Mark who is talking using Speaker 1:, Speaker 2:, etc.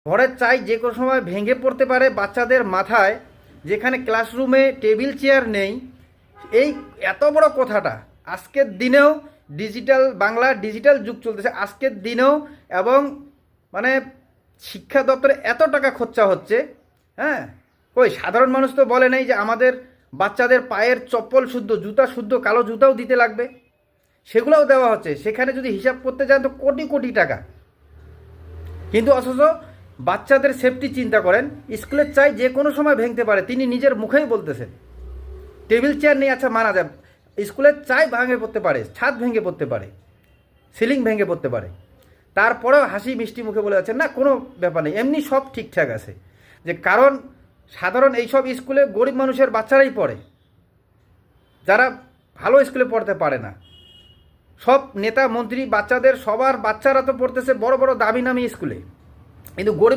Speaker 1: ঘরের চাই যে কোনো সময় ভেঙে পড়তে পারে বাচ্চাদের মাথায়, যেখানে ক্লাসরুমে টেবিল চেয়ার নেই। এই এত বড় কথাটা আজকের দিনেও ডিজিটাল বাংলা ডিজিটাল যুগ চলতেছে আজকের দিনেও, এবং মানে শিক্ষা দপ্তরে এত টাকা খরচা হচ্ছে। হ্যাঁ, কই সাধারণ মানুষ তো বলে নাই যে আমাদের বাচ্চাদের পায়ের চপ্পল শুদ্ধ, জুতা শুদ্ধ, কালো জুতাও দিতে লাগবে, সেগুলোও দেওয়া হচ্ছে। সেখানে যদি হিসাব করতে যান তো কোটি কোটি টাকা, কিন্তু অথচ বাচ্চাদের সেফটি চিন্তা করেন। স্কুলের চাই যে কোনো সময় ভেঙতে পারে, তিনি নিজের মুখেই বলতেছেন। টেবিল চেয়ার নেই, আচ্ছা মানা যায়, স্কুলের চাই ভেঙে পড়তে পারে, ছাদ ভেঙে পড়তে পারে, সিলিং ভেঙে পড়তে পারে, তারপরেও হাসি মিষ্টি মুখে বলে যাচ্ছেন না কোনো ব্যাপার নেই, এমনি সব ঠিকঠাক আছে। যে কারণ সাধারণ এইসব স্কুলে গরিব মানুষের বাচ্চারাই পড়ে, যারা ভালো স্কুলে পড়তে পারে না। সব নেতা মন্ত্রী বাচ্চাদের সবার বাচ্চারা তো পড়তেছে বড় বড় দামি নামি স্কুলে, কিন্তু গরিব